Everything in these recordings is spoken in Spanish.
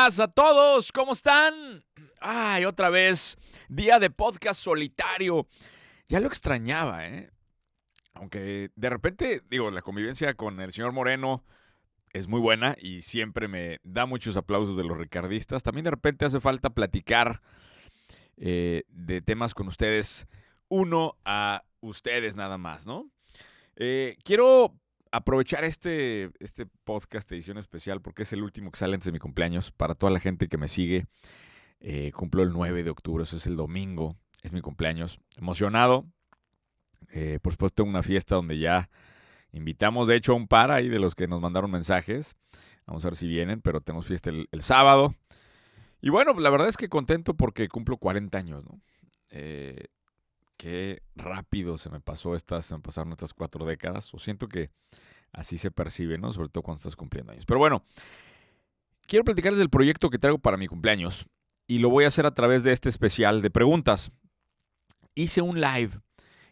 días a todos, ¿cómo están? Ay, otra vez, día de podcast solitario. Ya lo extrañaba, ¿eh? Aunque de repente, la convivencia con el señor Moreno es muy buena y siempre me da muchos aplausos de los ricardistas. También de repente hace falta platicar de temas con ustedes, uno a ustedes nada más, ¿no? Quiero aprovechar este podcast edición especial porque es el último que sale antes de mi cumpleaños. Para toda la gente que me sigue, cumplo el 9 de octubre, eso es el domingo, es mi cumpleaños. Emocionado. Por supuesto, tengo una fiesta donde ya invitamos, de hecho, a un par ahí de los que nos mandaron mensajes. Vamos a ver si vienen, pero tenemos fiesta el sábado. Y bueno, la verdad es que contento porque cumplo 40 años, ¿no? Qué rápido se me pasaron estas 4 décadas. O siento que así se percibe, ¿no? Sobre todo cuando estás cumpliendo años. Pero bueno, quiero platicarles del proyecto que traigo para mi cumpleaños. Y lo voy a hacer a través de este especial de preguntas. Hice un live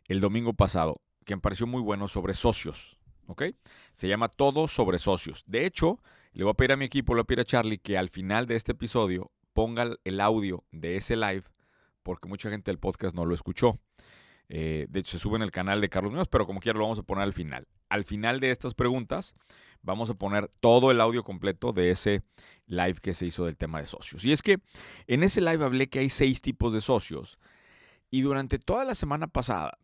el domingo pasado que me pareció muy bueno sobre socios, ¿ok? Se llama Todo sobre Socios. De hecho, le voy a pedir a mi equipo, le voy a pedir a Charlie que al final de este episodio ponga el audio de ese live porque mucha gente del podcast no lo escuchó. De hecho, se sube en el canal de Carlos Muñoz, pero como quiera lo vamos a poner al final. Al final de estas preguntas vamos a poner todo el audio completo de ese live que se hizo del tema de socios. Y es que en ese live hablé que hay 6 tipos de socios y durante toda la semana pasada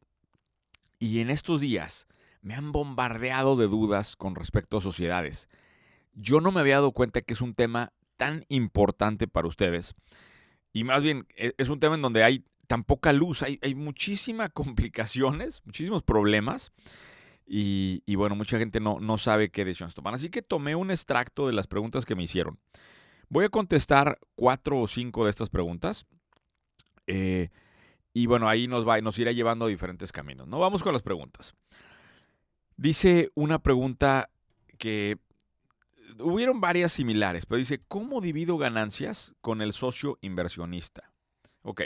y en estos días me han bombardeado de dudas con respecto a sociedades. Yo no me había dado cuenta que es un tema tan importante para ustedes y más bien es un tema en donde hay tan poca luz, hay muchísimas complicaciones, muchísimos problemas y bueno, mucha gente no sabe qué decisiones tomar. Así que tomé un extracto de las preguntas que me hicieron. Voy a contestar 4 o 5 de estas preguntas y bueno, ahí nos irá llevando a diferentes caminos, ¿no? Vamos con las preguntas. Dice una pregunta que hubieron varias similares, pero dice, ¿cómo divido ganancias con el socio inversionista? Ok.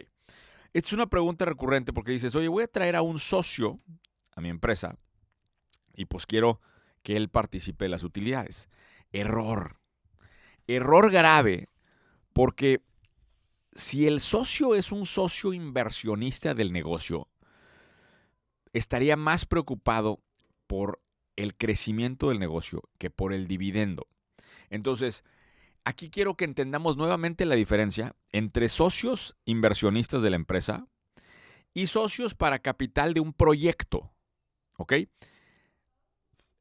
Esta es una pregunta recurrente porque dices, oye, voy a traer a un socio a mi empresa y pues quiero que él participe de las utilidades. Error. Error grave porque si el socio es un socio inversionista del negocio, estaría más preocupado por el crecimiento del negocio que por el dividendo. Entonces, aquí quiero que entendamos nuevamente la diferencia entre socios inversionistas de la empresa y socios para capital de un proyecto, ¿ok?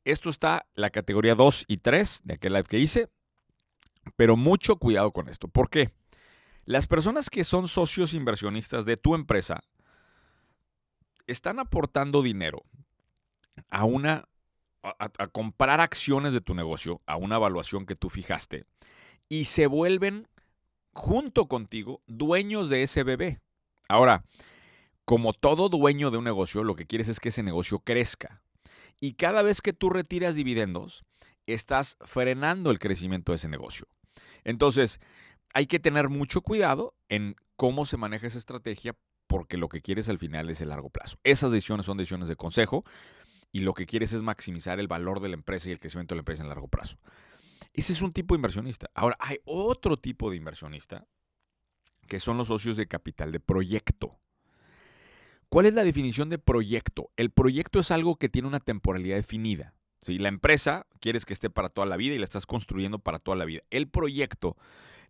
Esto está la categoría 2 y 3 de aquel live que hice, pero mucho cuidado con esto. ¿Por qué? Las personas que son socios inversionistas de tu empresa están aportando dinero a comprar acciones de tu negocio, a una evaluación que tú fijaste, y se vuelven, junto contigo, dueños de ese bebé. Ahora, como todo dueño de un negocio, lo que quieres es que ese negocio crezca. Y cada vez que tú retiras dividendos, estás frenando el crecimiento de ese negocio. Entonces, hay que tener mucho cuidado en cómo se maneja esa estrategia porque lo que quieres al final es el largo plazo. Esas decisiones son decisiones de consejo y lo que quieres es maximizar el valor de la empresa y el crecimiento de la empresa en largo plazo. Ese es un tipo de inversionista. Ahora, hay otro tipo de inversionista que son los socios de capital de proyecto. ¿Cuál es la definición de proyecto? El proyecto es algo que tiene una temporalidad definida. ¿Sí? La empresa quieres que esté para toda la vida y la estás construyendo para toda la vida. El proyecto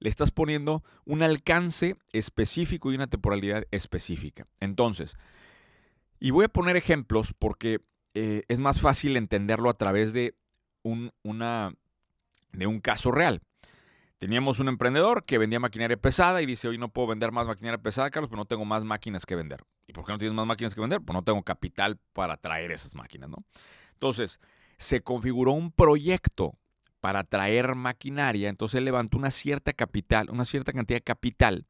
le estás poniendo un alcance específico y una temporalidad específica. Entonces, y voy a poner ejemplos porque es más fácil entenderlo a través de un caso real. Teníamos un emprendedor que vendía maquinaria pesada y dice, hoy no puedo vender más maquinaria pesada, Carlos, pero no tengo más máquinas que vender. ¿Y por qué no tienes más máquinas que vender? Pues no tengo capital para traer esas máquinas, ¿no? Entonces, se configuró un proyecto para traer maquinaria, entonces él levantó una cierta cantidad de capital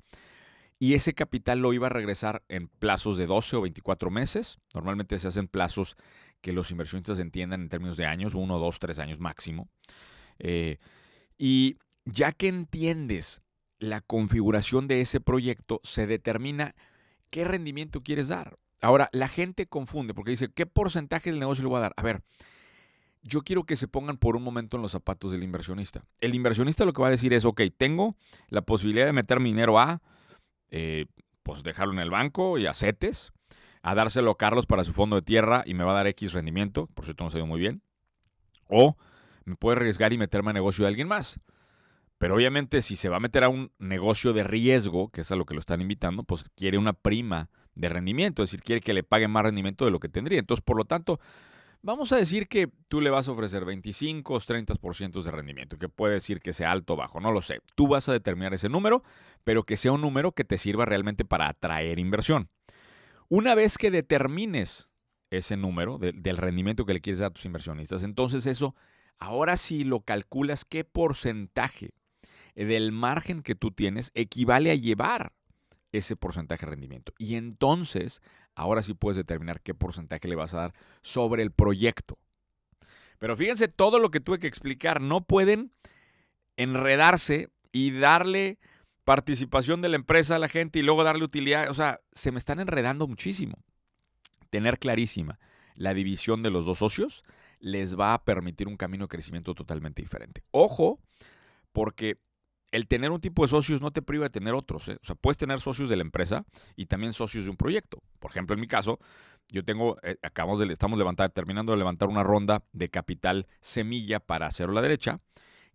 y ese capital lo iba a regresar en plazos de 12 o 24 meses. Normalmente se hacen plazos que los inversionistas entiendan en términos de años, 1, 2, 3 años máximo. Y ya que entiendes la configuración de ese proyecto, se determina qué rendimiento quieres dar. Ahora, la gente confunde porque dice, ¿qué porcentaje del negocio le voy a dar? A ver, yo quiero que se pongan por un momento en los zapatos del inversionista. El inversionista lo que va a decir es, ok, tengo la posibilidad de meter mi dinero a, pues dejarlo en el banco y a CETES, a dárselo a Carlos para su fondo de tierra y me va a dar X rendimiento, por cierto no se dio muy bien, o me puede arriesgar y meterme a negocio de alguien más. Pero obviamente si se va a meter a un negocio de riesgo, que es a lo que lo están invitando, pues quiere una prima de rendimiento, es decir, quiere que le paguen más rendimiento de lo que tendría. Entonces, por lo tanto, vamos a decir que tú le vas a ofrecer 25 o 30% de rendimiento, que puede decir que sea alto o bajo, no lo sé. Tú vas a determinar ese número, pero que sea un número que te sirva realmente para atraer inversión. Una vez que determines ese número del rendimiento que le quieres dar a tus inversionistas, entonces eso, ahora sí lo calculas qué porcentaje del margen que tú tienes equivale a llevar ese porcentaje de rendimiento. Y entonces, ahora sí puedes determinar qué porcentaje le vas a dar sobre el proyecto. Pero fíjense todo lo que tuve que explicar. No pueden enredarse y darle participación de la empresa a la gente y luego darle utilidad. O sea, se me están enredando muchísimo. Tener clarísima la división de los dos socios les va a permitir un camino de crecimiento totalmente diferente. Ojo, porque el tener un tipo de socios no te priva de tener otros. O sea, puedes tener socios de la empresa y también socios de un proyecto. Por ejemplo, en mi caso, yo tengo, estamos terminando de levantar una ronda de capital semilla para Cero a la Derecha,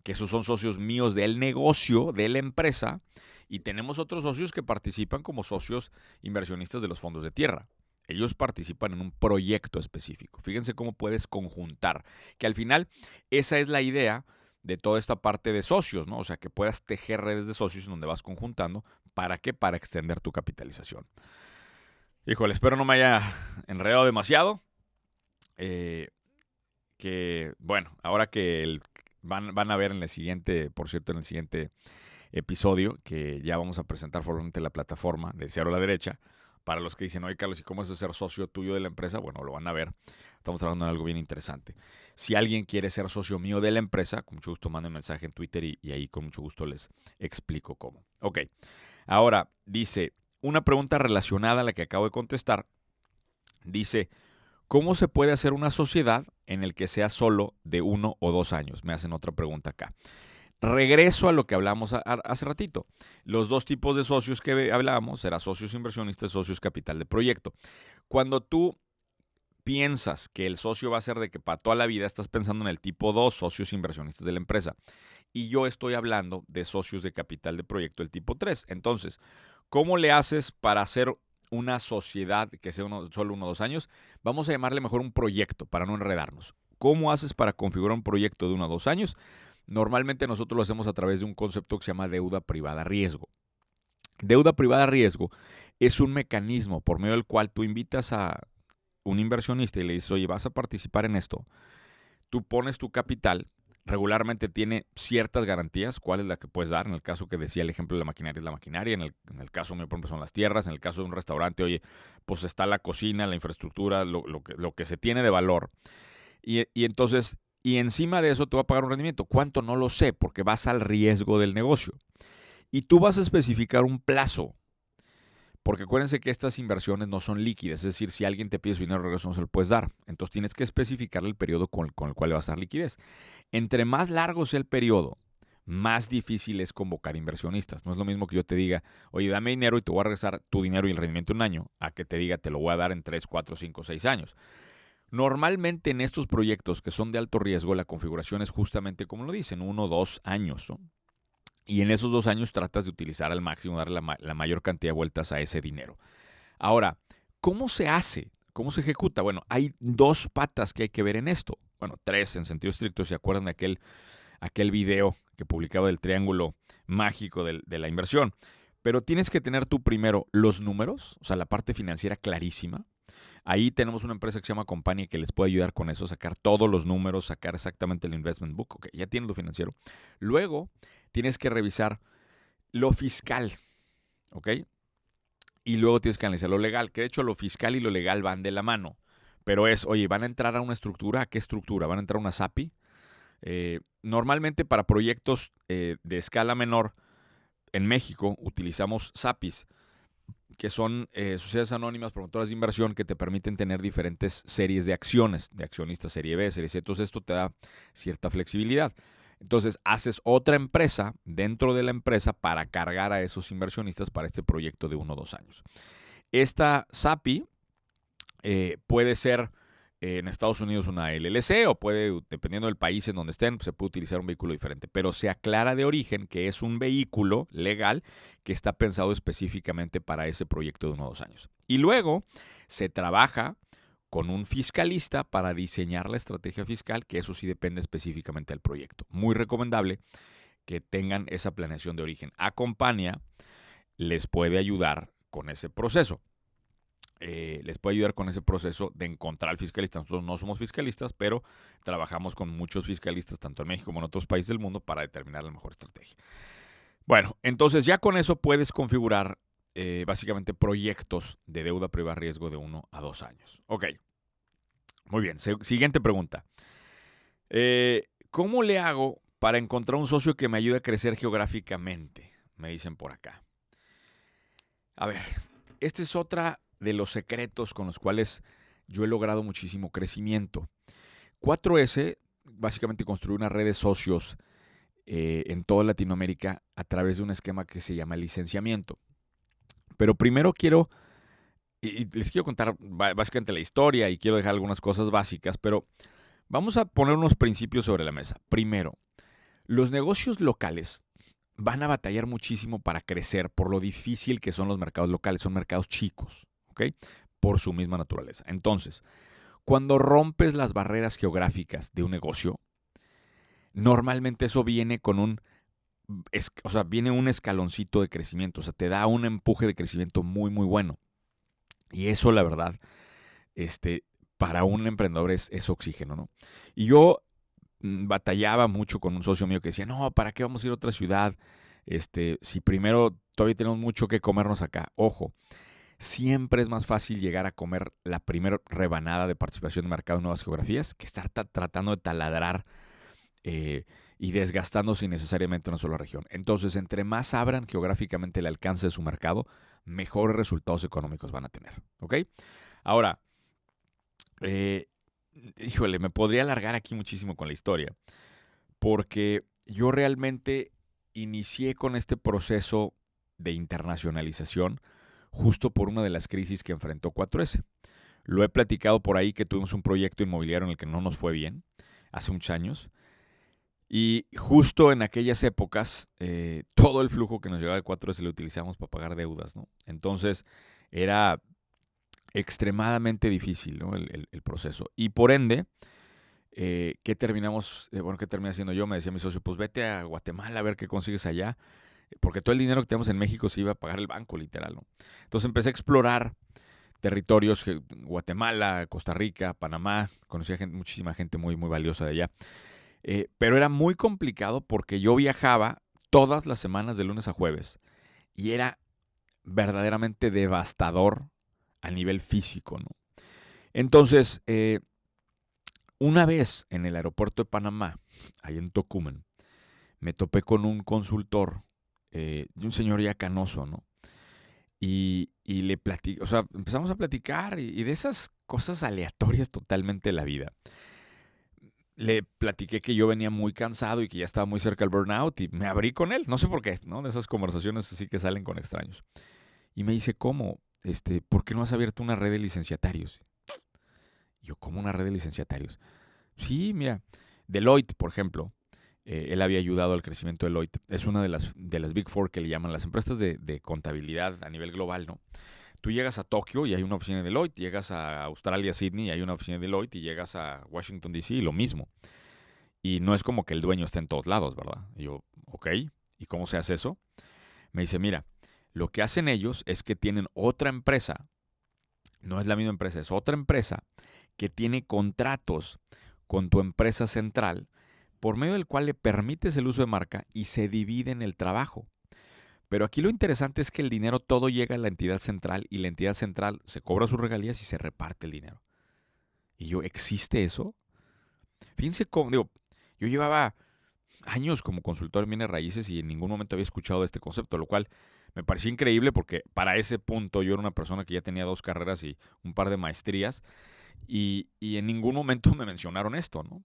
que esos son socios míos del negocio, de la empresa, y tenemos otros socios que participan como socios inversionistas de los fondos de tierra. Ellos participan en un proyecto específico. Fíjense cómo puedes conjuntar, que al final esa es la idea de toda esta parte de socios, ¿no? O sea, que puedas tejer redes de socios en donde vas conjuntando. ¿Para qué? Para extender tu capitalización. Híjole, espero no me haya enredado demasiado. Bueno, ahora que van a ver en el siguiente, por cierto, en el siguiente episodio, que ya vamos a presentar formalmente la plataforma de Cero a la Derecha. Para los que dicen, oye, Carlos, ¿y cómo es ser socio tuyo de la empresa? Bueno, lo van a ver. Estamos trabajando en algo bien interesante. Si alguien quiere ser socio mío de la empresa, con mucho gusto manden mensaje en Twitter y ahí con mucho gusto les explico cómo. Ok, ahora dice, una pregunta relacionada a la que acabo de contestar. Dice, ¿cómo se puede hacer una sociedad en el que sea solo de 1 o 2 años? Me hacen otra pregunta acá. Regreso a lo que hablamos hace ratito. Los dos tipos de socios que hablábamos eran socios inversionistas, socios capital de proyecto. Cuando tú piensas que el socio va a ser de que para toda la vida, estás pensando en el tipo 2, socios inversionistas de la empresa. Y yo estoy hablando de socios de capital de proyecto, el tipo 3. Entonces, ¿cómo le haces para hacer una sociedad que sea solo 1 o 2 años? Vamos a llamarle mejor un proyecto para no enredarnos. ¿Cómo haces para configurar un proyecto de 1 o 2 años? Normalmente nosotros lo hacemos a través de un concepto que se llama deuda privada riesgo. Deuda privada riesgo es un mecanismo por medio del cual tú invitas a un inversionista y le dices, oye, vas a participar en esto. Tú pones tu capital, regularmente tiene ciertas garantías. ¿Cuál es la que puedes dar? En el caso que decía el ejemplo de la maquinaria, es la maquinaria. En el caso mío, por ejemplo, son las tierras. En el caso de un restaurante, oye, pues está la cocina, la infraestructura, lo que se tiene de valor. Y entonces, y encima de eso te va a pagar un rendimiento. ¿Cuánto? No lo sé, porque vas al riesgo del negocio. Y tú vas a especificar un plazo. Porque acuérdense que estas inversiones no son líquidas. Es decir, si alguien te pide su dinero de regreso, no se lo puedes dar. Entonces tienes que especificar el periodo con el cual le vas a dar liquidez. Entre más largo sea el periodo, más difícil es convocar inversionistas. No es lo mismo que yo te diga, oye, dame dinero y te voy a regresar tu dinero y el rendimiento en un año, a que te diga, te lo voy a dar en 3, 4, 5, 6 años. Normalmente en estos proyectos que son de alto riesgo, la configuración es justamente como lo dicen, 1 o 2 años, ¿no? Y en esos 2 años tratas de utilizar al máximo, darle la mayor cantidad de vueltas a ese dinero. Ahora, ¿cómo se hace? ¿Cómo se ejecuta? Bueno, hay 2 patas que hay que ver en esto. Bueno, 3 en sentido estricto. ¿Se acuerdan de aquel video que publicaba del triángulo mágico de la inversión? Pero tienes que tener tú primero los números, o sea, la parte financiera clarísima. Ahí tenemos una empresa que se llama Company que les puede ayudar con eso, sacar todos los números, sacar exactamente el investment book. Ok, ya tienes lo financiero. Luego tienes que revisar lo fiscal, ¿ok? Y luego tienes que analizar lo legal, que de hecho lo fiscal y lo legal van de la mano. Pero oye, ¿van a entrar a una estructura? ¿A qué estructura? ¿Van a entrar a una SAPI? Normalmente para proyectos de escala menor, en México utilizamos SAPIs. que son sociedades anónimas, promotoras de inversión que te permiten tener diferentes series de acciones, de accionistas serie B, serie C. Entonces esto te da cierta flexibilidad. Entonces haces otra empresa dentro de la empresa para cargar a esos inversionistas para este proyecto de 1 o 2 años. Esta SAPI puede ser en Estados Unidos una LLC o puede, dependiendo del país en donde estén, se puede utilizar un vehículo diferente. Pero se aclara de origen que es un vehículo legal que está pensado específicamente para ese proyecto de 1 o 2 años. Y luego se trabaja con un fiscalista para diseñar la estrategia fiscal, que eso sí depende específicamente del proyecto. Muy recomendable que tengan esa planeación de origen. Acompaña les puede ayudar con ese proceso. Les puede ayudar con ese proceso de encontrar al fiscalista. Nosotros no somos fiscalistas, pero trabajamos con muchos fiscalistas, tanto en México como en otros países del mundo, para determinar la mejor estrategia. Bueno, entonces ya con eso puedes configurar básicamente proyectos de deuda privada riesgo de 1 a 2 años. Ok, muy bien. Siguiente pregunta. ¿Cómo le hago para encontrar un socio que me ayude a crecer geográficamente? Me dicen por acá. A ver, esta es otra de los secretos con los cuales yo he logrado muchísimo crecimiento. 4S básicamente construyó una red de socios en toda Latinoamérica a través de un esquema que se llama licenciamiento. Pero primero les quiero contar básicamente la historia y quiero dejar algunas cosas básicas, pero vamos a poner unos principios sobre la mesa. Primero, los negocios locales van a batallar muchísimo para crecer por lo difícil que son los mercados locales. Son mercados chicos, ¿ok? Por su misma naturaleza. Entonces, cuando rompes las barreras geográficas de un negocio, normalmente eso viene con viene un escaloncito de crecimiento. O sea, te da un empuje de crecimiento muy, muy bueno. Y eso, la verdad, para un emprendedor es oxígeno, ¿no? Y yo batallaba mucho con un socio mío que decía, no, ¿para qué vamos a ir a otra ciudad? Si primero todavía tenemos mucho que comernos acá. Ojo, siempre es más fácil llegar a comer la primera rebanada de participación de mercado en nuevas geografías que estar tratando de taladrar y desgastándose innecesariamente en una sola región. Entonces, entre más abran geográficamente el alcance de su mercado, mejores resultados económicos van a tener. ¿Ok? Ahora, híjole, me podría alargar aquí muchísimo con la historia, porque yo realmente inicié con este proceso de internacionalización justo por una de las crisis que enfrentó 4S. Lo he platicado por ahí que tuvimos un proyecto inmobiliario en el que no nos fue bien hace muchos años. Y justo en aquellas épocas, todo el flujo que nos llegaba de 4S lo utilizamos para pagar deudas, ¿no? Entonces, era extremadamente difícil, ¿no? el proceso. Y por ende, ¿qué terminé haciendo yo? Me decía mi socio, pues vete a Guatemala a ver qué consigues allá, porque todo el dinero que tenemos en México se iba a pagar el banco, literal, ¿no? Entonces empecé a explorar territorios, Guatemala, Costa Rica, Panamá, conocí a muchísima gente muy, muy valiosa de allá. Pero era muy complicado porque yo viajaba todas las semanas de lunes a jueves y era verdaderamente devastador a nivel físico, ¿no? Entonces, una vez en el aeropuerto de Panamá, ahí en Tocumen, me topé con un consultor de un señor ya canoso, ¿no? Y le platico, o sea, empezamos a platicar y de esas cosas aleatorias totalmente de la vida. Le platiqué que yo venía muy cansado y que ya estaba muy cerca del burnout y me abrí con él, no sé por qué, ¿no? De esas conversaciones así que salen con extraños. Y me dice, ¿cómo? ¿Por qué no has abierto una red de licenciatarios? Y yo, ¿cómo una red de licenciatarios? Sí, mira, Deloitte, por ejemplo, él había ayudado al crecimiento de Deloitte. Es una de las Big Four que le llaman las empresas de contabilidad a nivel global, ¿no? Tú llegas a Tokio y hay una oficina de Deloitte, llegas a Australia, Sydney y hay una oficina de Deloitte y llegas a Washington, D.C. y lo mismo. Y no es como que el dueño esté en todos lados, ¿verdad? Y yo, ok, ¿y cómo se hace eso? Me dice, mira, lo que hacen ellos es que tienen otra empresa, no es la misma empresa, es otra empresa que tiene contratos con tu empresa central por medio del cual le permites el uso de marca y se divide en el trabajo. Pero aquí lo interesante es que el dinero todo llega a la entidad central y la entidad central se cobra sus regalías y se reparte el dinero. Y yo, ¿existe eso? Fíjense cómo, digo, yo llevaba años como consultor en bienes raíces y en ningún momento había escuchado de este concepto, lo cual Me pareció increíble porque para ese punto yo era una persona que ya tenía 2 carreras y un par de maestrías y en ningún momento me mencionaron esto, ¿no?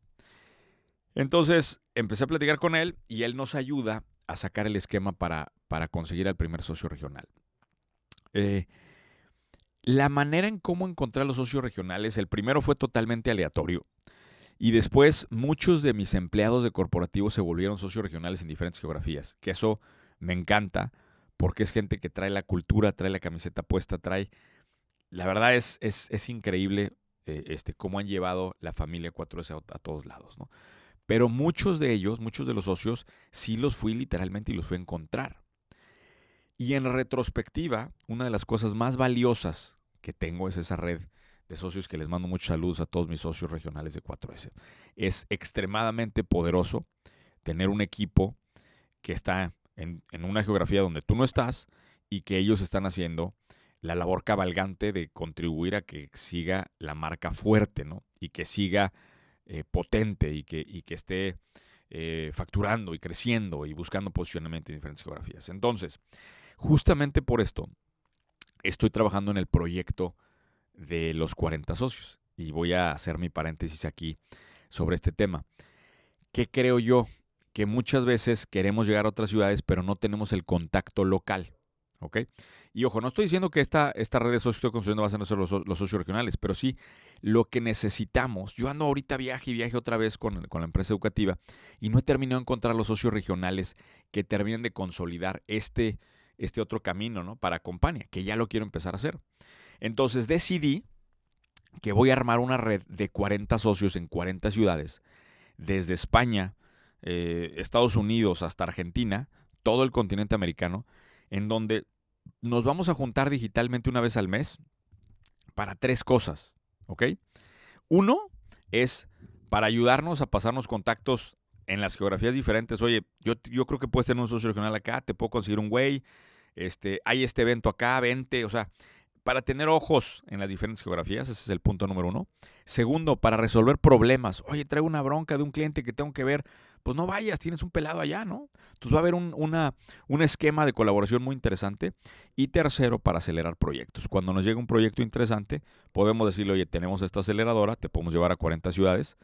Entonces empecé a platicar con él y él nos ayuda a sacar el esquema para conseguir al primer socio regional. Eh, la manera en cómo encontrar los socios regionales, el primero fue totalmente aleatorio. Y después muchos de mis empleados de corporativos se volvieron socios regionales en diferentes geografías, que eso me encanta porque es gente que trae la cultura, trae la camiseta puesta, La verdad es increíble cómo han llevado la familia 4S a todos lados, ¿no? Pero muchos de ellos, muchos de los socios, sí los fui literalmente y los fui a encontrar. Y en retrospectiva, una de las cosas más valiosas que tengo es esa red de socios que les mando muchos saludos a todos mis socios regionales de 4S. Es extremadamente poderoso tener un equipo que está en una geografía donde tú no estás y que ellos están haciendo la labor cabalgante de contribuir a que siga la marca fuerte, ¿no? Y que siga potente y que esté facturando y creciendo y buscando posicionamiento en diferentes geografías. Entonces, justamente por esto, estoy trabajando en el proyecto de los 40 socios. Y voy a hacer mi paréntesis aquí sobre este tema. ¿Qué creo yo? Que muchas veces queremos llegar a otras ciudades, pero no tenemos el contacto local. ¿Ok? Y ojo, no estoy diciendo que esta red de socios que estoy construyendo va a ser los socios regionales, pero sí lo que necesitamos. Yo ando ahorita viaje otra vez con la empresa educativa y no he terminado de encontrar los socios regionales que terminen de consolidar este otro camino, ¿no? Para Compania, que ya lo quiero empezar a hacer. Entonces decidí que voy a armar una red de 40 socios en 40 ciudades, desde España, Estados Unidos hasta Argentina, todo el continente americano, en donde nos vamos a juntar digitalmente una vez al mes para 3 cosas, ¿ok? Uno es para ayudarnos a pasarnos contactos en las geografías diferentes. Oye, yo creo que puedes tener un socio regional acá, te puedo conseguir un güey, hay este evento acá, vente, o sea, para tener ojos en las diferentes geografías, ese es el punto número 1. Segundo, para resolver problemas. Oye, traigo una bronca de un cliente que tengo que ver. Pues no vayas, tienes un pelado allá, ¿no? Entonces va a haber un esquema de colaboración muy interesante. Y tercero, para acelerar proyectos. Cuando nos llega un proyecto interesante, podemos decirle, oye, tenemos esta aceleradora, te podemos llevar a 40 ciudades.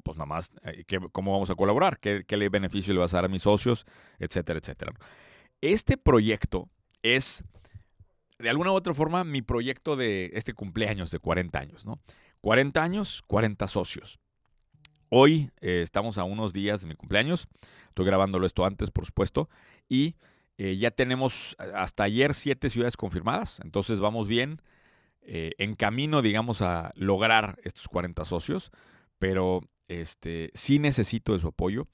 Pues nada más, ¿cómo vamos a colaborar? ¿Qué beneficio le vas a dar a mis socios? Etcétera, etcétera. Este proyecto es, de alguna u otra forma, mi proyecto de este cumpleaños de 40 años, ¿no? 40 años, 40 socios. Hoy estamos a unos días de mi cumpleaños. Estoy grabándolo esto antes, por supuesto. Y ya tenemos hasta ayer 7 ciudades confirmadas. Entonces vamos bien en camino, digamos, a lograr estos 40 socios. Pero sí necesito de su apoyo.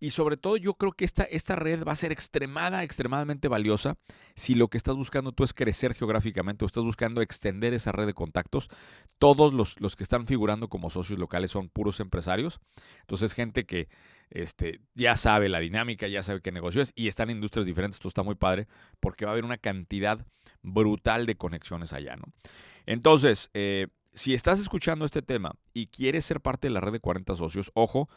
Y sobre todo yo creo que esta red va a ser extremadamente valiosa si lo que estás buscando tú es crecer geográficamente o estás buscando extender esa red de contactos. Todos los que están figurando como socios locales son puros empresarios. Entonces gente que ya sabe la dinámica, ya sabe qué negocio es y están en industrias diferentes. Esto está muy padre porque va a haber una cantidad brutal de conexiones allá, ¿no? Entonces, si estás escuchando este tema y quieres ser parte de la red de 40 socios, ojo,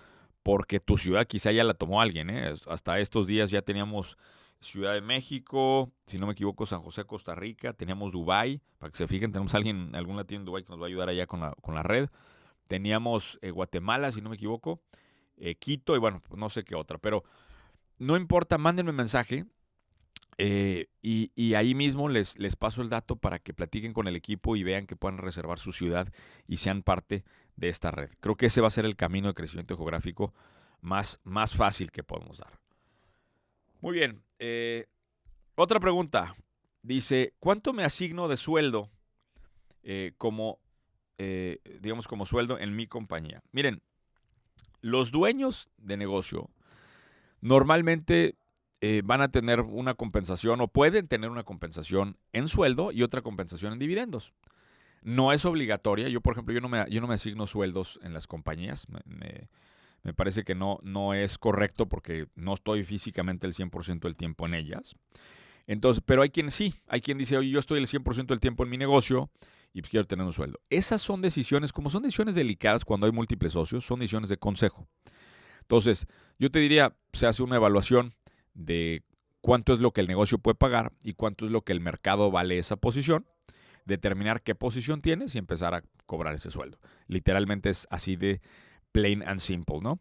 porque tu ciudad quizá ya la tomó alguien, ¿eh? Hasta estos días ya teníamos Ciudad de México, si no me equivoco, San José, Costa Rica, teníamos Dubái, para que se fijen, tenemos algún latino en Dubái que nos va a ayudar allá con la red. Teníamos Guatemala, si no me equivoco, Quito y bueno, pues no sé qué otra, pero no importa, mándenme mensaje y ahí mismo les paso el dato para que platiquen con el equipo y vean que puedan reservar su ciudad y sean parte de esta red. Creo que ese va a ser el camino de crecimiento geográfico más fácil que podemos dar. Muy bien. Otra pregunta. Dice, ¿cuánto me asigno de sueldo digamos, como sueldo en mi compañía? Miren, los dueños de negocio normalmente van a tener una compensación o pueden tener una compensación en sueldo y otra compensación en dividendos. No es obligatoria. Yo, por ejemplo, yo no me asigno sueldos en las compañías. Me parece que no es correcto porque no estoy físicamente el 100% del tiempo en ellas. Entonces, pero hay quien sí. Hay quien dice, oye, yo estoy el 100% del tiempo en mi negocio y quiero tener un sueldo. Esas son decisiones, como son decisiones delicadas cuando hay múltiples socios, son decisiones de consejo. Entonces, yo te diría, se hace una evaluación de cuánto es lo que el negocio puede pagar y cuánto es lo que el mercado vale esa posición, determinar qué posición tienes y empezar a cobrar ese sueldo. Literalmente es así de plain and simple, ¿no?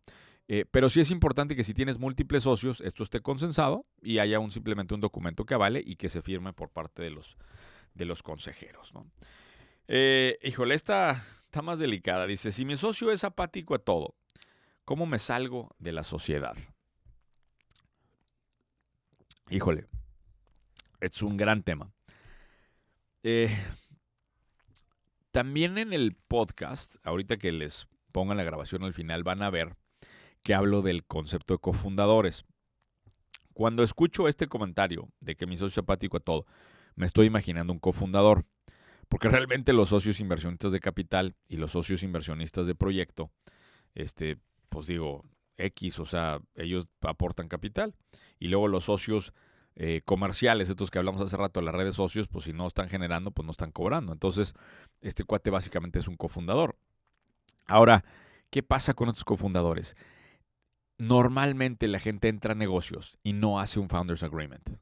Pero sí es importante que si tienes múltiples socios, esto esté consensado y haya simplemente un documento que avale y que se firme por parte de los consejeros, ¿no? Híjole, esta está más delicada. Dice, si mi socio es apático a todo, ¿cómo me salgo de la sociedad? Híjole, es un gran tema. También en el podcast, ahorita que les pongan la grabación al final, van a ver que hablo del concepto de cofundadores. Cuando escucho este comentario de que mi socio es apático a todo, me estoy imaginando un cofundador, porque realmente los socios inversionistas de capital y los socios inversionistas de proyecto, pues digo, X, o sea, ellos aportan capital. Y luego los socios comerciales, estos que hablamos hace rato, las redes socios, pues si no están generando, pues no están cobrando. Entonces, este cuate básicamente es un cofundador. Ahora, ¿qué pasa con estos cofundadores? Normalmente la gente entra a negocios y no hace un Founders Agreement.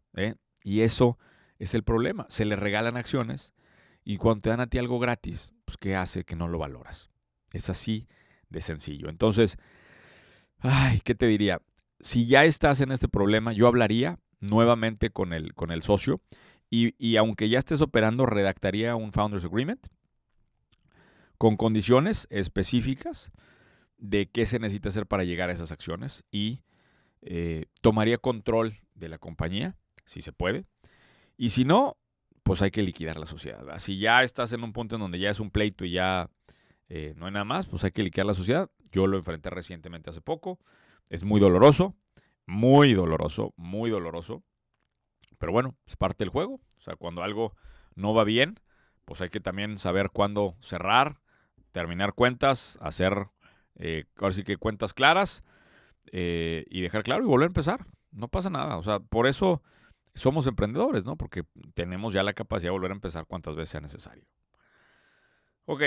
Y eso es el problema. Se le regalan acciones y cuando te dan a ti algo gratis, pues ¿qué hace? Que no lo valoras. Es así de sencillo. Entonces, ¿qué te diría? Si ya estás en este problema, yo hablaría nuevamente con el socio y aunque ya estés operando, redactaría un Founders Agreement con condiciones específicas de qué se necesita hacer para llegar a esas acciones y tomaría control de la compañía, si se puede. Y si no, pues hay que liquidar la sociedad, ¿verdad? Si ya estás en un punto en donde ya es un pleito y ya no hay nada más, pues hay que liquidar la sociedad. Yo lo enfrenté recientemente hace poco. Es muy doloroso, muy doloroso, muy doloroso. Pero bueno, es parte del juego. O sea, cuando algo no va bien, pues hay que también saber cuándo cerrar, terminar cuentas, hacer ahora sí que cuentas claras y dejar claro y volver a empezar. No pasa nada. O sea, por eso somos emprendedores, ¿no? Porque tenemos ya la capacidad de volver a empezar cuantas veces sea necesario. Ok,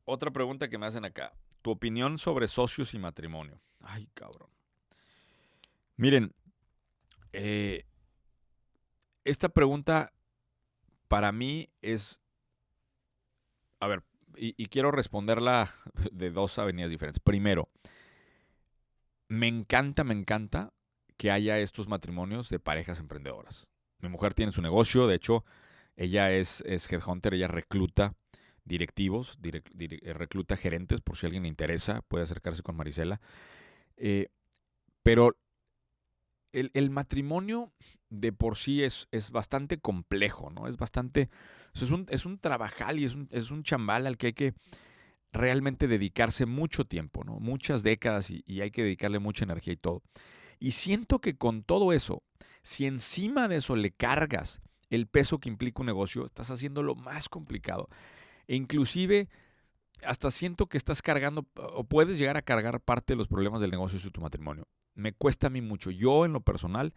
otra pregunta que me hacen acá. Tu opinión sobre socios y matrimonio. Ay, cabrón. Miren, esta pregunta para mí es... A ver, y quiero responderla de dos avenidas diferentes. Primero, me encanta que haya estos matrimonios de parejas emprendedoras. Mi mujer tiene su negocio, de hecho, ella es headhunter, ella recluta directivos, recluta gerentes, por si a alguien le interesa, puede acercarse con Marisela. Pero el matrimonio de por sí es bastante complejo, ¿no? Es bastante, es un trabajal y es un chambal al que hay que realmente dedicarse mucho tiempo, ¿no? Muchas décadas y hay que dedicarle mucha energía y todo. Y siento que con todo eso, si encima de eso le cargas el peso que implica un negocio, estás haciéndolo más complicado. E inclusive hasta siento que estás cargando o puedes llegar a cargar parte de los problemas del negocio de tu matrimonio. Me cuesta a mí mucho. Yo en lo personal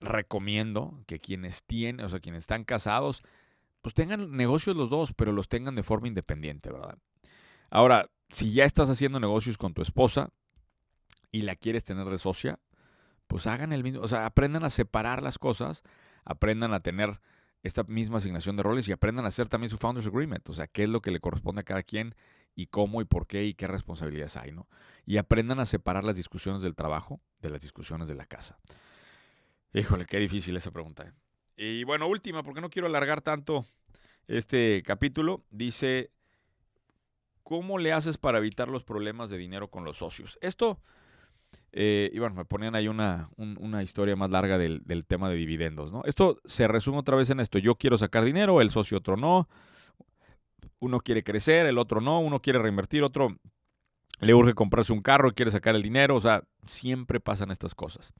recomiendo que quienes tienen, o sea, quienes están casados, pues tengan negocios los dos, pero los tengan de forma independiente, ¿verdad? Ahora, si ya estás haciendo negocios con tu esposa y la quieres tener de socia, pues hagan el mismo, o sea, aprendan a separar las cosas, aprendan a tener esta misma asignación de roles y aprendan a hacer también su Founders Agreement, o sea, qué es lo que le corresponde a cada quien y cómo y por qué y qué responsabilidades hay, ¿no? Y aprendan a separar las discusiones del trabajo de las discusiones de la casa. Híjole, qué difícil esa pregunta, ¿eh? Y bueno, última, porque no quiero alargar tanto este capítulo, dice, ¿cómo le haces para evitar los problemas de dinero con los socios? Esto, y bueno, me ponían ahí una historia más larga del tema de dividendos, ¿no? Esto se resume otra vez en esto. Yo quiero sacar dinero, el socio otro no. Uno quiere crecer, el otro no. Uno quiere reinvertir, otro le urge comprarse un carro y quiere sacar el dinero. O sea, siempre pasan estas cosas.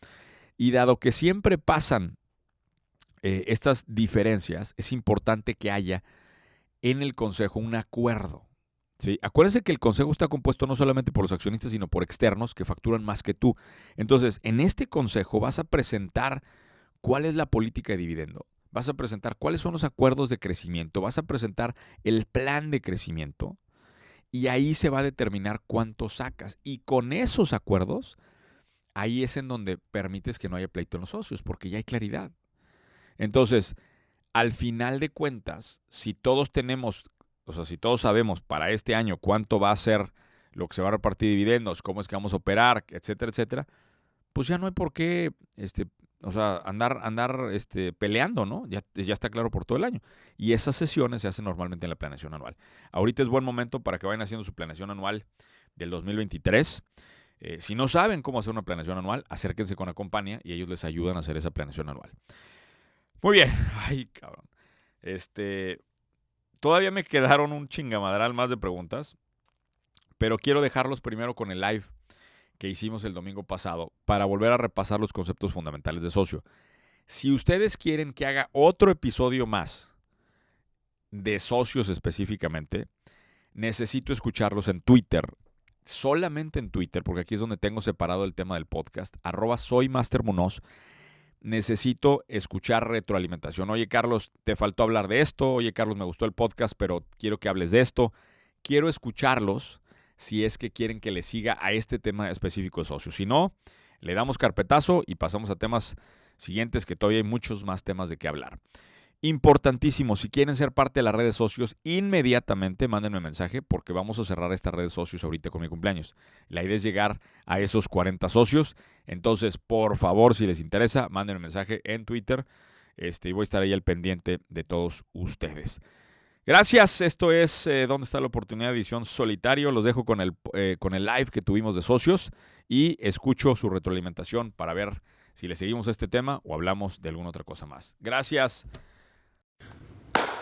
Y dado que siempre pasan estas diferencias, es importante que haya en el consejo un acuerdo. ¿Sí? Acuérdense que el consejo está compuesto no solamente por los accionistas, sino por externos que facturan más que tú. Entonces, en este consejo vas a presentar cuál es la política de dividendo, vas a presentar cuáles son los acuerdos de crecimiento, vas a presentar el plan de crecimiento y ahí se va a determinar cuánto sacas. Y con esos acuerdos ahí es en donde permites que no haya pleito en los socios, porque ya hay claridad. Entonces, al final de cuentas, si todos tenemos, o sea, si todos sabemos para este año cuánto va a ser lo que se va a repartir dividendos, cómo es que vamos a operar, etcétera, etcétera, pues ya no hay por qué, andar peleando, ¿no? Ya está claro por todo el año. Y esas sesiones se hacen normalmente en la planeación anual. Ahorita es buen momento para que vayan haciendo su planeación anual del 2023. Si no saben cómo hacer una planeación anual, acérquense con Acompania y ellos les ayudan a hacer esa planeación anual. Muy bien. Ay, cabrón. Todavía me quedaron un chingamadral más de preguntas, pero quiero dejarlos primero con el live que hicimos el domingo pasado para volver a repasar los conceptos fundamentales de socio. Si ustedes quieren que haga otro episodio más de socios específicamente, necesito escucharlos en Twitter, solamente en Twitter, porque aquí es donde tengo separado el tema del podcast, @soymastermunoz. Necesito escuchar retroalimentación. Oye, Carlos, te faltó hablar de esto. Oye, Carlos, me gustó el podcast, pero quiero que hables de esto. Quiero escucharlos si es que quieren que le siga a este tema específico de socios. Si no, le damos carpetazo y pasamos a temas siguientes, que todavía hay muchos más temas de qué hablar. Importantísimo, si quieren ser parte de la red de socios, inmediatamente mándenme mensaje porque vamos a cerrar esta red de socios ahorita con mi cumpleaños. La idea es llegar a esos 40 socios. Entonces, por favor, si les interesa, mándenme mensaje en Twitter y voy a estar ahí al pendiente de todos ustedes. Gracias, esto es ¿Dónde está la oportunidad? Edición solitario. Los dejo con el live que tuvimos de socios y escucho su retroalimentación para ver si le seguimos este tema o hablamos de alguna otra cosa más. Gracias.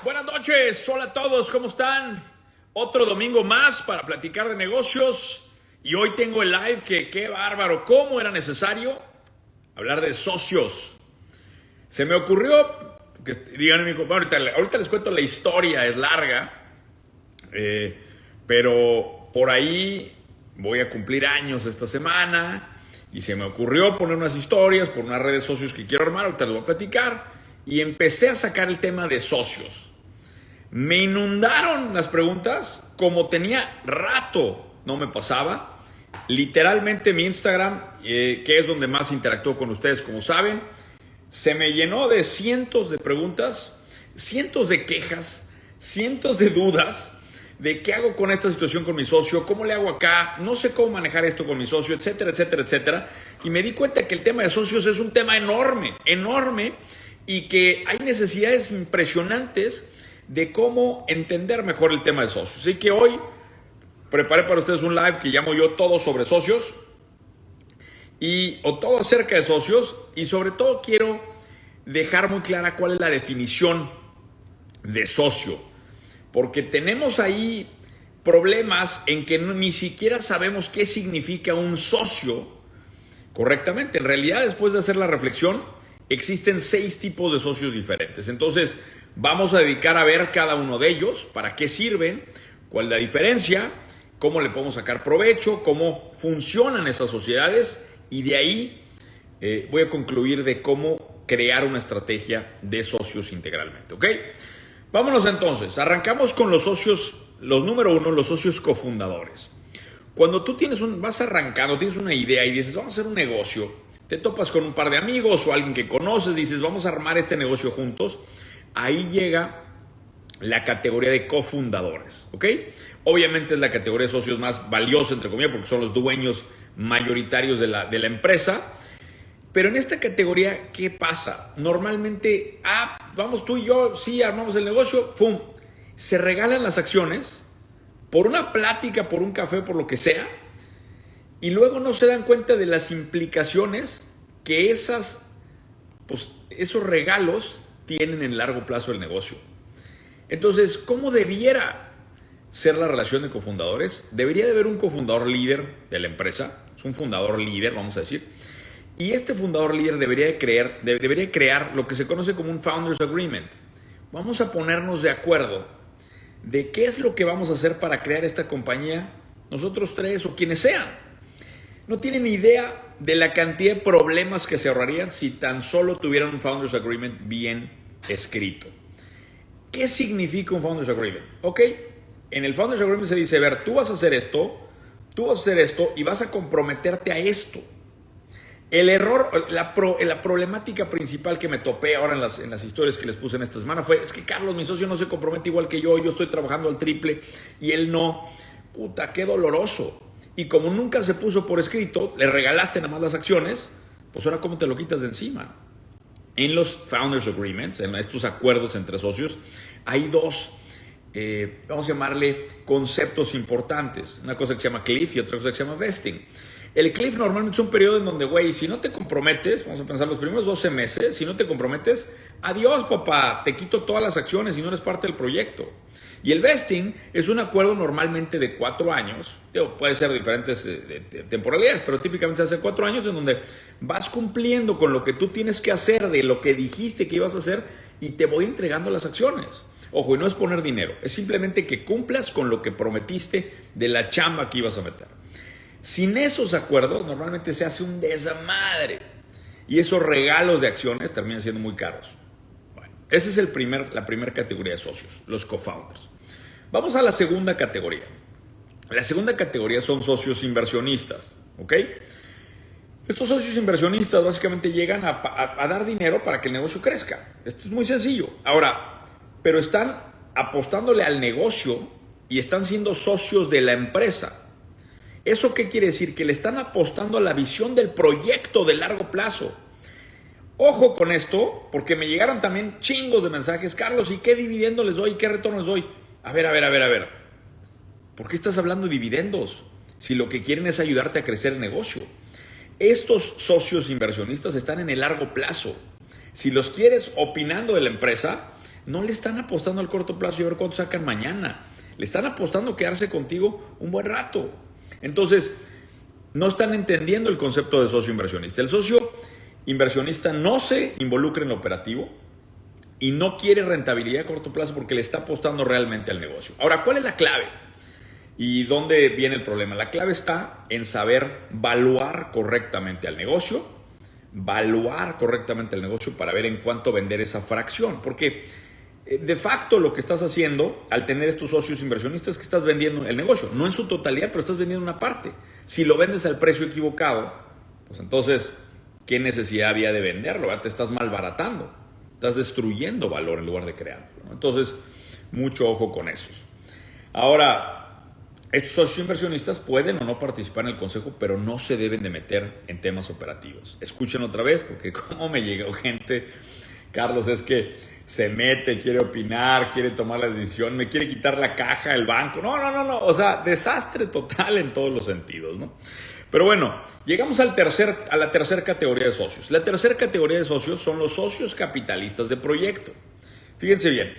Buenas noches, hola a todos, ¿cómo están? Otro domingo más para platicar de negocios y hoy tengo el live que qué bárbaro, cómo era necesario hablar de socios. Se me ocurrió, que díganme, ahorita les cuento la historia, es larga, pero por ahí voy a cumplir años esta semana y se me ocurrió poner unas historias por una red de socios que quiero armar, ahorita les voy a platicar y empecé a sacar el tema de socios. Me inundaron las preguntas, como tenía rato no me pasaba. Literalmente mi Instagram, que es donde más interactúo con ustedes, como saben, se me llenó de cientos de preguntas, cientos de quejas, cientos de dudas de qué hago con esta situación con mi socio, cómo le hago acá, no sé cómo manejar esto con mi socio, etcétera, etcétera, etcétera. Y me di cuenta que el tema de socios es un tema enorme, enorme, y que hay necesidades impresionantes de cómo entender mejor el tema de socios. Así que hoy preparé para ustedes un live que llamo yo Todo sobre Socios o todo acerca de socios, y sobre todo quiero dejar muy clara cuál es la definición de socio, porque tenemos ahí problemas en que ni siquiera sabemos qué significa un socio correctamente. En realidad, después de hacer la reflexión, existen 6 tipos de socios diferentes. Entonces, vamos a dedicar a ver cada uno de ellos, para qué sirven, cuál es la diferencia, cómo le podemos sacar provecho, cómo funcionan esas sociedades, y de ahí voy a concluir de cómo crear una estrategia de socios integralmente, ¿ok? Vámonos entonces, arrancamos con los socios, los número 1, los socios cofundadores. Cuando tú vas arrancando, tienes una idea y dices, vamos a hacer un negocio, te topas con un par de amigos o alguien que conoces, dices, vamos a armar este negocio juntos, ahí llega la categoría de cofundadores, ¿ok? Obviamente es la categoría de socios más valiosa, entre comillas, porque son los dueños mayoritarios de la empresa. Pero en esta categoría, ¿qué pasa? Normalmente, vamos tú y yo, sí, armamos el negocio, ¡pum! Se regalan las acciones por una plática, por un café, por lo que sea, y luego no se dan cuenta de las implicaciones que esos regalos tienen en largo plazo el negocio. Entonces, ¿cómo debiera ser la relación de cofundadores? Debería de haber un cofundador líder de la empresa, es un fundador líder, vamos a decir, y este fundador líder debería crear lo que se conoce como un Founders Agreement. Vamos a ponernos de acuerdo de qué es lo que vamos a hacer para crear esta compañía, nosotros tres o quienes sean. No tienen ni idea de la cantidad de problemas que se ahorrarían si tan solo tuvieran un Founders Agreement bien escrito. ¿Qué significa un Founders Agreement? Ok, en el Founders Agreement se dice, tú vas a hacer esto y vas a comprometerte a esto. El error, la problemática principal que me topé ahora en las historias que les puse en esta semana fue, es que Carlos, mi socio, no se compromete igual que yo estoy trabajando al triple y él no. Puta, qué doloroso. Y como nunca se puso por escrito, le regalaste nada más las acciones, pues ahora cómo te lo quitas de encima. En los Founders Agreements, en estos acuerdos entre socios, hay dos, vamos a llamarle conceptos importantes. Una cosa que se llama cliff y otra cosa que se llama vesting. El cliff normalmente es un periodo en donde, güey, si no te comprometes, vamos a pensar los primeros 12 meses, si no te comprometes, adiós, papá, te quito todas las acciones y no eres parte del proyecto. Y el vesting es un acuerdo normalmente de 4 años, puede ser de diferentes temporalidades, pero típicamente se hace 4 años en donde vas cumpliendo con lo que tú tienes que hacer, de lo que dijiste que ibas a hacer, y te voy entregando las acciones. Ojo, y no es poner dinero, es simplemente que cumplas con lo que prometiste de la chamba que ibas a meter. Sin esos acuerdos, normalmente se hace un desmadre. Y esos regalos de acciones terminan siendo muy caros. Bueno, esa es la primera categoría de socios, los co-founders. Vamos a la segunda categoría. La segunda categoría son socios inversionistas, ¿ok? Estos socios inversionistas básicamente llegan a dar dinero para que el negocio crezca. Esto es muy sencillo. Ahora, pero están apostándole al negocio y están siendo socios de la empresa. ¿Eso qué quiere decir? Que le están apostando a la visión del proyecto de largo plazo. Ojo con esto, porque me llegaron también chingos de mensajes. Carlos, ¿y qué dividendo les doy? ¿Qué retorno les doy? A ver. ¿Por qué estás hablando de dividendos? Si lo que quieren es ayudarte a crecer el negocio. Estos socios inversionistas están en el largo plazo. Si los quieres opinando de la empresa, no le están apostando al corto plazo y a ver cuánto sacan mañana. Le están apostando a quedarse contigo un buen rato. Entonces, no están entendiendo el concepto de socio inversionista. El socio inversionista no se involucra en lo operativo y no quiere rentabilidad a corto plazo porque le está apostando realmente al negocio. Ahora, ¿cuál es la clave? ¿Y dónde viene el problema? La clave está en saber valuar correctamente al negocio, para ver en cuánto vender esa fracción. Porque de facto lo que estás haciendo al tener estos socios inversionistas es que estás vendiendo el negocio, no en su totalidad, pero estás vendiendo una parte. Si lo vendes al precio equivocado, pues entonces, ¿qué necesidad había de venderlo? Te estás malbaratando, estás destruyendo valor en lugar de crearlo, ¿no? Entonces, mucho ojo con esos. Ahora, estos socios inversionistas pueden o no participar en el consejo, pero no se deben de meter en temas operativos. Escuchen otra vez, porque como me llegó gente, Carlos, es que se mete, quiere opinar, quiere tomar la decisión, me quiere quitar la caja, el banco. No. O sea, desastre total en todos los sentidos, ¿no? Pero bueno, llegamos a la tercera categoría de socios. La tercera categoría de socios son los socios capitalistas de proyecto. Fíjense bien,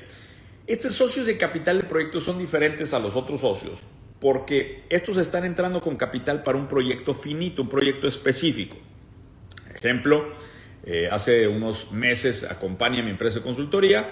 estos socios de capital de proyecto son diferentes a los otros socios porque estos están entrando con capital para un proyecto finito, un proyecto específico. Ejemplo, hace unos meses acompaña a mi empresa de consultoría,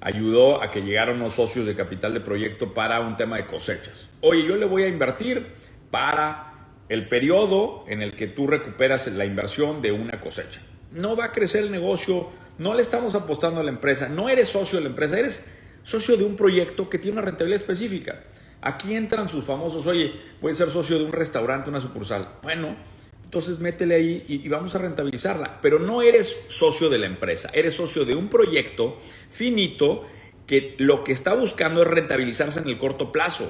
ayudó a que llegaran unos socios de capital de proyecto para un tema de cosechas. Oye, yo le voy a invertir para el periodo en el que tú recuperas la inversión de una cosecha. No va a crecer el negocio, no le estamos apostando a la empresa, no eres socio de la empresa, eres socio de un proyecto que tiene una rentabilidad específica. Aquí entran sus famosos, oye, voy a ser socio de un restaurante, una sucursal. Bueno, entonces métele ahí y vamos a rentabilizarla. Pero no eres socio de la empresa, eres socio de un proyecto finito que lo que está buscando es rentabilizarse en el corto plazo.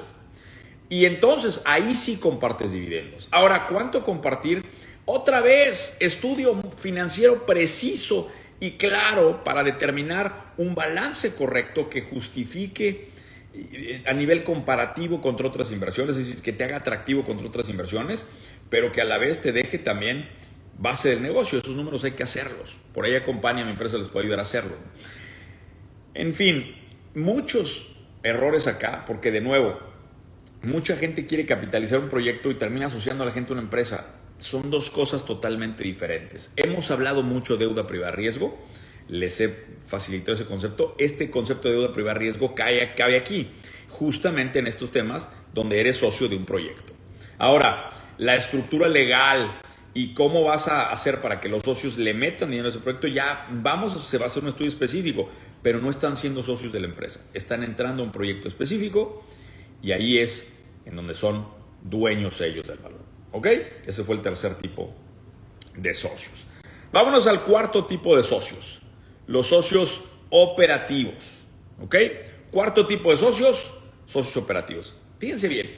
Y entonces ahí sí compartes dividendos. Ahora, ¿cuánto compartir? Otra vez, estudio financiero preciso y claro para determinar un balance correcto que justifique a nivel comparativo contra otras inversiones, es decir, que te haga atractivo contra otras inversiones, pero que a la vez te deje también base del negocio. Esos números hay que hacerlos. Por ahí acompaña a mi empresa, les puede ayudar a hacerlo. En fin, muchos errores acá, porque de nuevo, mucha gente quiere capitalizar un proyecto y termina asociando a la gente a una empresa. Son dos cosas totalmente diferentes. Hemos hablado mucho de deuda privada riesgo. Les he facilitado ese concepto. Este concepto de deuda privada riesgo cabe aquí, justamente en estos temas donde eres socio de un proyecto. Ahora, la estructura legal y cómo vas a hacer para que los socios le metan dinero a ese proyecto, se va a hacer un estudio específico, pero no están siendo socios de la empresa. Están entrando a un proyecto específico y ahí es en donde son dueños ellos del valor. ¿Ok? Ese fue el tercer tipo de socios. Vámonos al cuarto tipo de socios, los socios operativos. ¿Ok? Cuarto tipo de socios, socios operativos. Fíjense bien,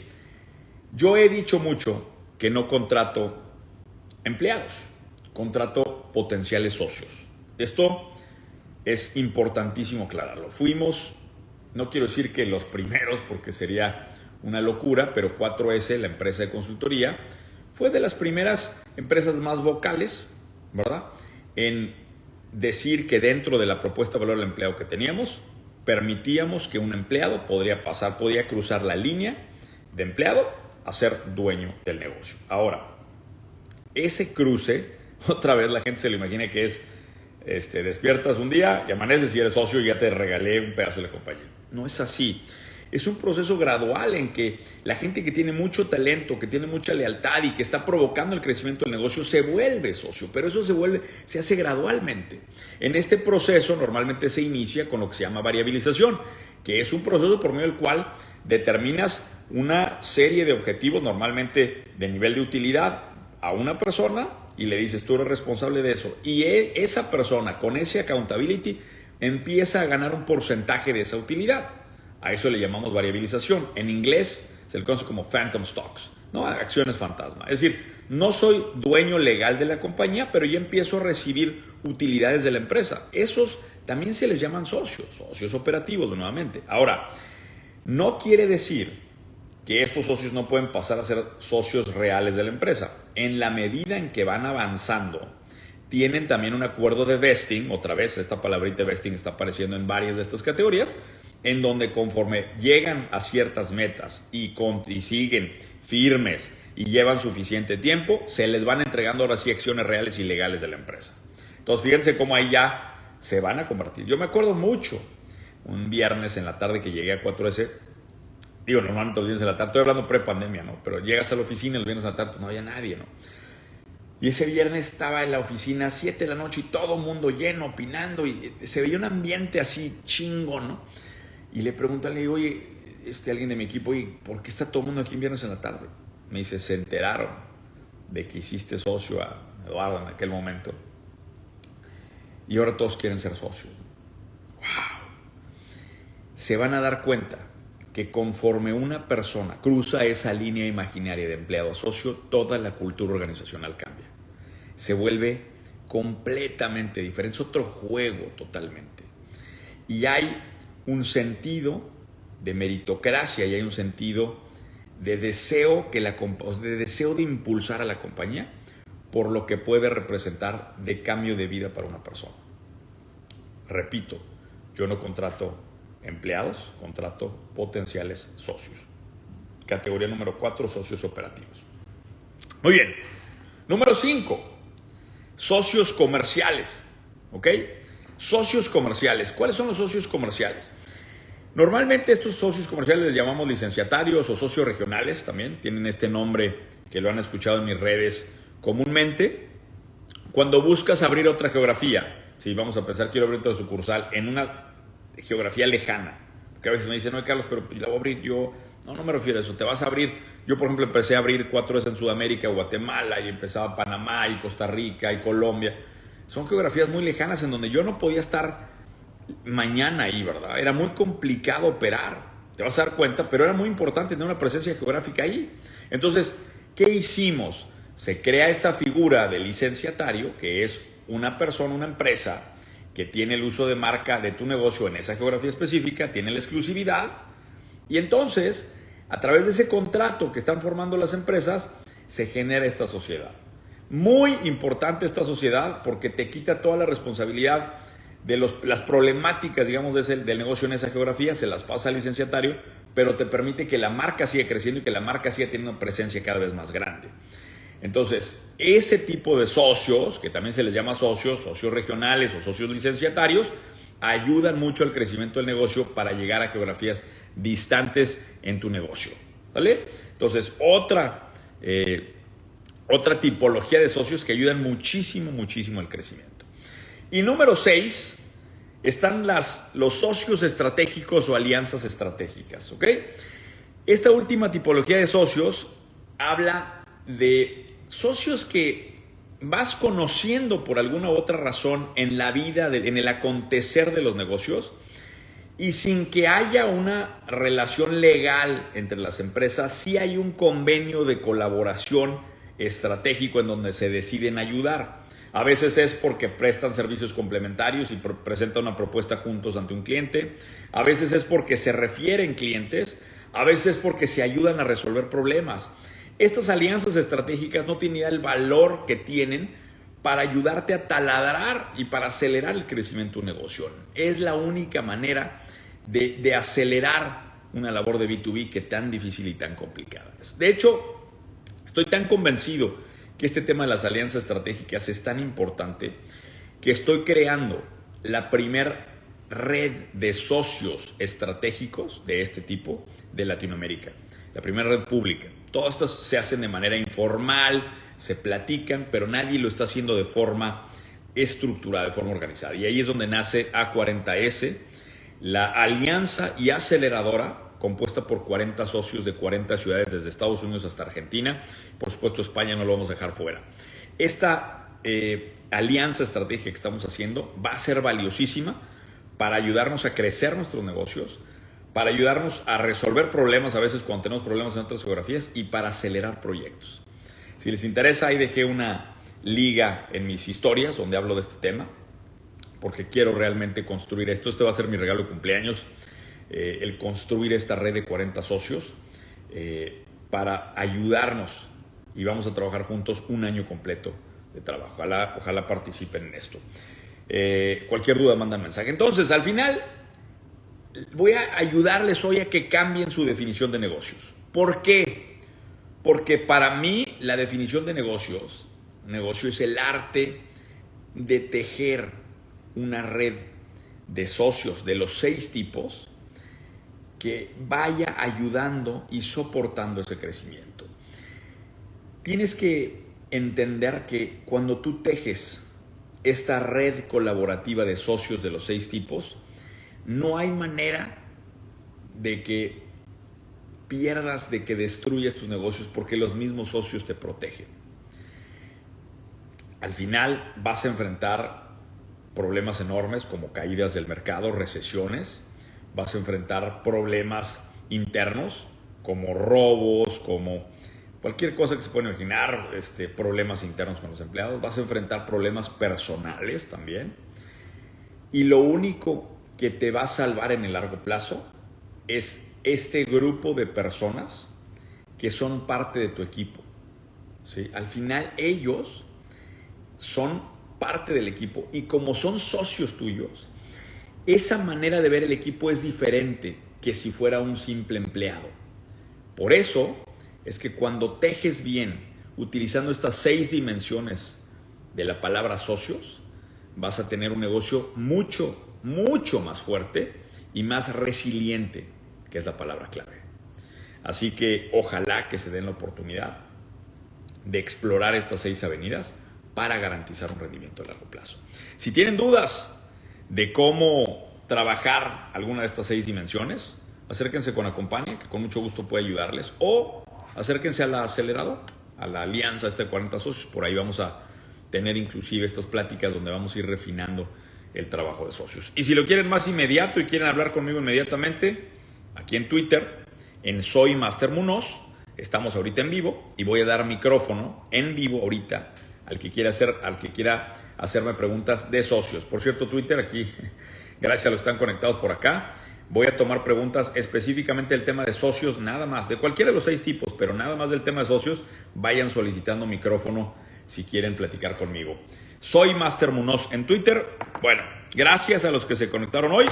yo he dicho mucho que no contrato empleados, contrato potenciales socios. Esto es importantísimo aclararlo. Fuimos, no quiero decir que los primeros, porque sería una locura, pero 4S, la empresa de consultoría, fue de las primeras empresas más vocales, ¿verdad?, en decir que dentro de la propuesta de valor del empleado que teníamos, permitíamos que un empleado podía cruzar la línea de empleado a ser dueño del negocio. Ahora, ese cruce, otra vez la gente se lo imagina que es, despiertas un día y amaneces y eres socio y ya te regalé un pedazo de la compañía. No es así. Es un proceso gradual en que la gente que tiene mucho talento, que tiene mucha lealtad y que está provocando el crecimiento del negocio se vuelve socio, pero eso se hace gradualmente. En este proceso normalmente se inicia con lo que se llama variabilización, que es un proceso por medio del cual determinas una serie de objetivos, normalmente de nivel de utilidad, a una persona y le dices tú eres responsable de eso. Y esa persona con ese accountability empieza a ganar un porcentaje de esa utilidad. A eso le llamamos variabilización. En inglés se le conoce como phantom stocks, ¿no? Acciones fantasma. Es decir, no soy dueño legal de la compañía, pero ya empiezo a recibir utilidades de la empresa. Esos también se les llaman socios operativos nuevamente. Ahora, no quiere decir que estos socios no pueden pasar a ser socios reales de la empresa. En la medida en que van avanzando, tienen también un acuerdo de vesting. Otra vez, esta palabrita vesting está apareciendo en varias de estas categorías, en donde conforme llegan a ciertas metas y siguen firmes y llevan suficiente tiempo, se les van entregando ahora sí acciones reales y legales de la empresa. Entonces, fíjense cómo ahí ya se van a convertir. Yo me acuerdo mucho, un viernes en la tarde que llegué a 4S, normalmente los viernes en la tarde, estoy hablando pre-pandemia, ¿no? Pero llegas a la oficina los viernes en la tarde, pues no había nadie, ¿no? Y ese viernes estaba en la oficina a 7 de la noche y todo el mundo lleno, opinando, y se veía un ambiente así chingo, ¿no? Y le pregunto, le digo, oye, alguien de mi equipo, oye, ¿por qué está todo el mundo aquí en viernes en la tarde? Me dice, se enteraron de que hiciste socio a Eduardo en aquel momento y ahora todos quieren ser socios. ¡Wow! Se van a dar cuenta que conforme una persona cruza esa línea imaginaria de empleado a socio, toda la cultura organizacional cambia. Se vuelve completamente diferente, es otro juego totalmente. Y hay un sentido de meritocracia y hay un sentido de deseo de impulsar a la compañía por lo que puede representar de cambio de vida para una persona. Repito, yo no contrato empleados, contrato potenciales socios. Categoría número 4, socios operativos. Muy bien. Número 5, socios comerciales. ¿Ok? Socios comerciales. ¿Cuáles son los socios comerciales? Normalmente estos socios comerciales les llamamos licenciatarios o socios regionales, también tienen este nombre que lo han escuchado en mis redes comúnmente. Cuando buscas abrir otra geografía, si vamos a pensar quiero abrir otra sucursal en una geografía lejana, porque a veces me dicen, no Carlos, pero la voy a abrir yo. No me refiero a eso, te vas a abrir. Yo por ejemplo empecé a abrir 4 veces en Sudamérica, Guatemala, y empezaba Panamá y Costa Rica y Colombia. Son geografías muy lejanas en donde yo no podía estar mañana ahí, ¿verdad? Era muy complicado operar, te vas a dar cuenta, pero era muy importante tener una presencia geográfica ahí. Entonces, ¿qué hicimos? Se crea esta figura de licenciatario, que es una persona, una empresa, que tiene el uso de marca de tu negocio en esa geografía específica, tiene la exclusividad, y entonces, a través de ese contrato que están formando las empresas, se genera esta sociedad. Muy importante esta sociedad porque te quita toda la responsabilidad de las problemáticas, digamos, del negocio en esa geografía, se las pasa al licenciatario, pero te permite que la marca siga creciendo y que la marca siga teniendo una presencia cada vez más grande. Entonces, ese tipo de socios, que también se les llama socios regionales o socios licenciatarios, ayudan mucho al crecimiento del negocio para llegar a geografías distantes en tu negocio, ¿vale? Entonces, otra tipología de socios que ayudan muchísimo al crecimiento. Y número 6, están los socios estratégicos o alianzas estratégicas, ¿ok? Esta última tipología de socios habla de socios que vas conociendo por alguna u otra razón en la vida, en el acontecer de los negocios, y sin que haya una relación legal entre las empresas, sí hay un convenio de colaboración estratégico en donde se deciden ayudar. A veces es porque prestan servicios complementarios y presentan una propuesta juntos ante un cliente. A veces es porque se refieren clientes. A veces es porque se ayudan a resolver problemas. Estas alianzas estratégicas no tienen el valor que tienen para ayudarte a taladrar y para acelerar el crecimiento de un negocio. Es la única manera de acelerar una labor de B2B que es tan difícil y tan complicada. De hecho, estoy tan convencido que este tema de las alianzas estratégicas es tan importante que estoy creando la primer red de socios estratégicos de este tipo de Latinoamérica. La primera red pública. Todas estas se hacen de manera informal, se platican, pero nadie lo está haciendo de forma estructurada, de forma organizada. Y ahí es donde nace A40S, la alianza y aceleradora compuesta por 40 socios de 40 ciudades, desde Estados Unidos hasta Argentina. Por supuesto, España no lo vamos a dejar fuera. Esta alianza estratégica que estamos haciendo va a ser valiosísima para ayudarnos a crecer nuestros negocios, para ayudarnos a resolver problemas, a veces cuando tenemos problemas en otras geografías, y para acelerar proyectos. Si les interesa, ahí dejé una liga en mis historias donde hablo de este tema, porque quiero realmente construir esto. Este va a ser mi regalo de cumpleaños, el construir esta red de 40 socios para ayudarnos, y vamos a trabajar juntos un año completo de trabajo. Ojalá participen en esto. Cualquier duda, mandan mensaje. Entonces, al final, voy a ayudarles hoy a que cambien su definición de negocios. ¿Por qué? Porque para mí la definición de negocio es el arte de tejer una red de socios de los 6 tipos que vaya ayudando y soportando ese crecimiento. Tienes que entender que cuando tú tejes esta red colaborativa de socios de los 6 tipos, no hay manera de que pierdas, de que destruyas tus negocios, porque los mismos socios te protegen. Al final vas a enfrentar problemas enormes como caídas del mercado, recesiones. Vas a enfrentar problemas internos como robos, como cualquier cosa que se pueda imaginar, problemas internos con los empleados. Vas a enfrentar problemas personales también. Y lo único que te va a salvar en el largo plazo es este grupo de personas que son parte de tu equipo, ¿sí? Al final ellos son parte del equipo, y como son socios tuyos, esa manera de ver el equipo es diferente que si fuera un simple empleado. Por eso es que cuando tejes bien, utilizando estas 6 dimensiones de la palabra socios, vas a tener un negocio mucho, mucho más fuerte y más resiliente, que es la palabra clave. Así que ojalá que se den la oportunidad de explorar estas 6 avenidas para garantizar un rendimiento a largo plazo. Si tienen dudas de cómo trabajar alguna de estas 6 dimensiones, acérquense con Acompaña, que con mucho gusto puede ayudarles, o acérquense a la aceleradora, a la alianza 40 socios. Por ahí vamos a tener inclusive estas pláticas donde vamos a ir refinando el trabajo de socios. Y si lo quieren más inmediato y quieren hablar conmigo inmediatamente, aquí en Twitter, en Soy Master Munoz, estamos ahorita en vivo y voy a dar micrófono en vivo ahorita al que quiera hacerme preguntas de socios. Por cierto, Twitter, aquí, gracias a los que están conectados por acá, voy a tomar preguntas específicamente del tema de socios, nada más, de cualquiera de los 6 tipos, pero nada más del tema de socios. Vayan solicitando micrófono si quieren platicar conmigo. Soy Master Munoz en Twitter. Bueno, gracias a los que se conectaron hoy.